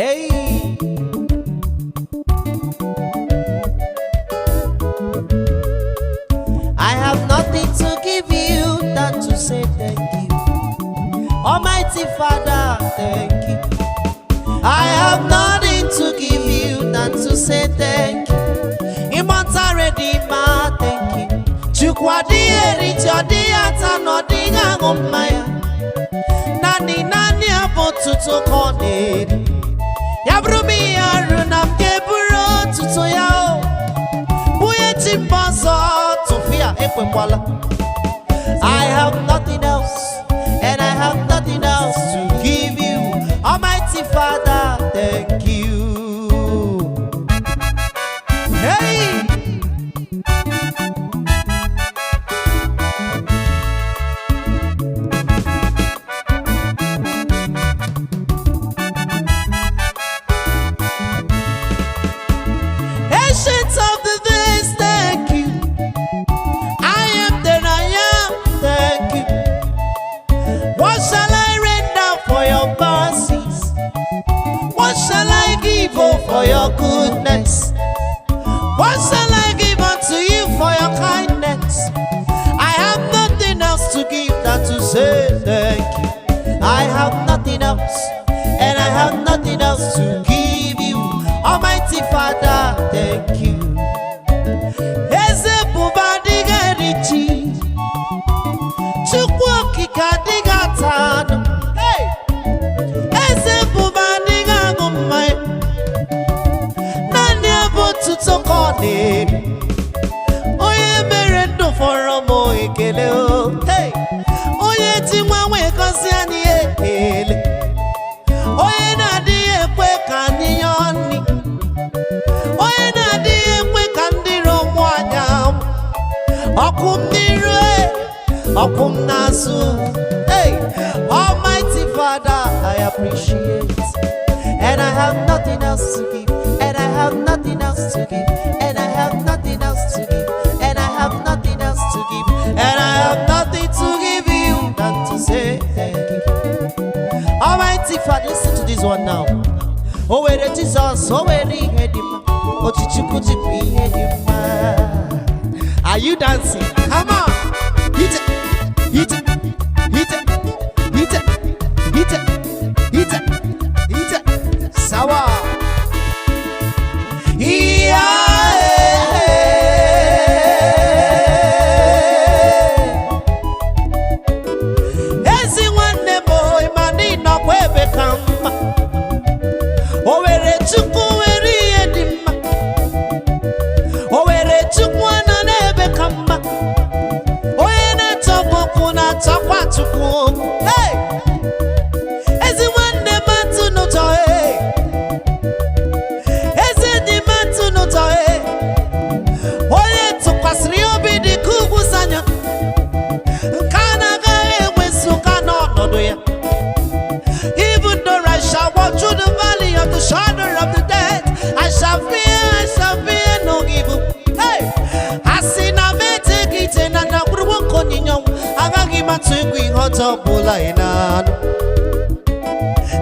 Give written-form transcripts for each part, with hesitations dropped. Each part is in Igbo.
Hey, I have nothing to give you than to say thank you. Almighty Father, thank you. I have nothing to give you than to say thank you. Immortal Redeemer, thank you. Chukwadi erichodi atano dinga ngomaya. Nani abotuto koneri. Yabrumi aruna mkeburo tuto yao. Buye chimbazo tufia ekwemwala. I have nothing else, and I have nothing else to give you. Almighty Father, thank you. Hey! Ancient of the days, thank you. I am that I am, thank you. What shall I render for your mercies? What shall I give for your goodness? What shall I give unto you for your kindness? I have nothing else to give than to say thank you. I have nothing else, and I have nothing else to give you. Almighty Father, thank you. Eze bubadiga richi, chukwu kikadiga tano. Hey, eze bubadiga gumai, nani abotuto kone. Oye merendo foromo ekele o. Hey, oye timwawe kosi ani ekele. Oye nadi ekwe kaniyoni. Oye nadi ekwe kandiro mwanyam. Okum nire, okum nasu. Hey, Almighty Father, I appreciate, and I have nothing else to give, and I have nothing else to give, and I have nothing else to give, and I have nothing else to give, and I have nothing to give you than to say thank you. Almighty Father, listen to this one now. Oh, where it is us, oh, where he had him. Oh, chichukuchi, we had him. Are you dancing? Come on. Hit it, hit it, hit it, hit it, hit it, hit it, hit it. Sawa. Hey! Everyone never to know joy. Every man to know joy. Oye to pass riobi di kubusanya. Kana gae wesuka no doya. Even though I shall walk through the valley of the shadow of the dead, I shall fear no evil. Hey! I see na me take it and I won't continue. Agagi matwingwi hoto bula inano.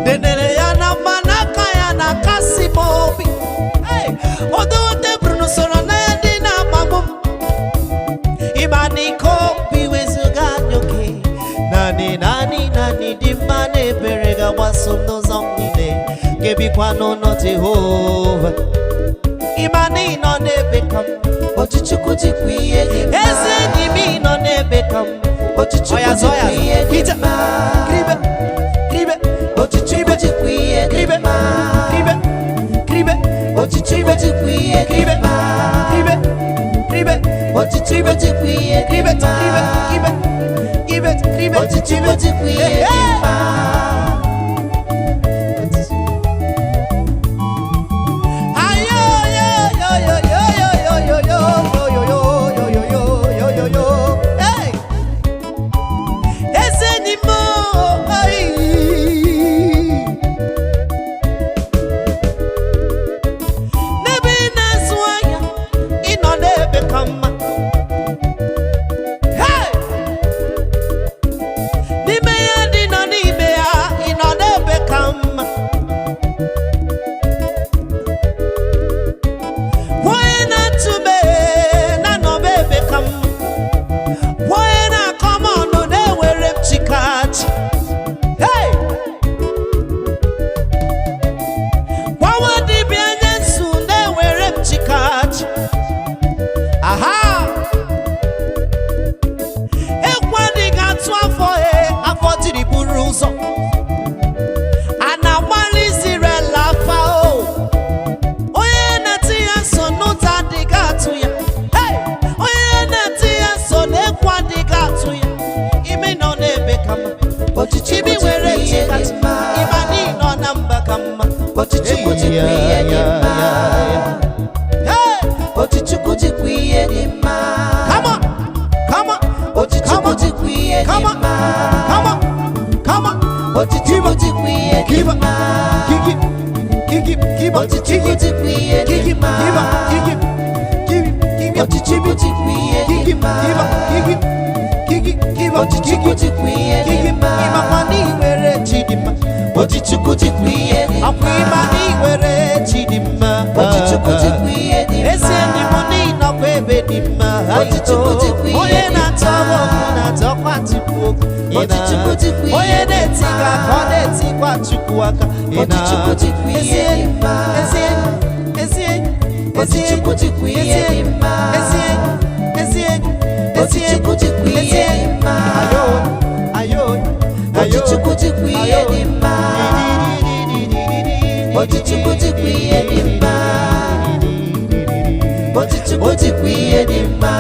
Denele yana manaka yana kasi mobi. Hey, odo te bruno sora na yadina mamum. Imani kopi wezuga nyoke. Nani dimane berega wasum no zongile. Gebi kwa no Jehovah. Imani no nebe kam. Ochichukuchi kwiye gima. Eze nimi no nebe kam. Oya zoya, hit it, kribe, kribe, ochichukuchi kwiye kribe, kribe, kribe, ochichukuchi kwiye kribe, kribe, kribe, ochichukuchi kwiye kribe, kribe, kribe, kribe, ochichukuchi kwiye kribe. Ochichukwu jikwa ihe dị mma. Ochichukwu jikwa ihe dị mma. Come on, come on. Ochichukwu jikwa ihe dị mma. Come on, come on. Ochichukwu jikwa ihe dị mma. Ochichukwu jikwa ihe dị mma. Ochichukwu jikwa ihe dị mma. Ochichukwu jikwa ihe dị mma. Ochichukwu jikwa ihe dị mma. Ochichukwu jikwa ihe dị mma. Ochichukwu jikwa ihe onye dị na-atọ mma. ọgwụ na-atọkwa Chukwu okwu. Ochichukwu jikwa ihe onye dị na-eti mma. ka ọ na-etikwa Chukwu aka. Ochichukwu jikwa ihe dị mma. Ochichukwu jikwa ihe dị mma. Ochichukwu jikwa ihe dị mma. Ochichukwu jikwa ihe dị mma. Ochichukwu jikwa ihe dị mma. Ochichukwu jikwa ihe dị mma.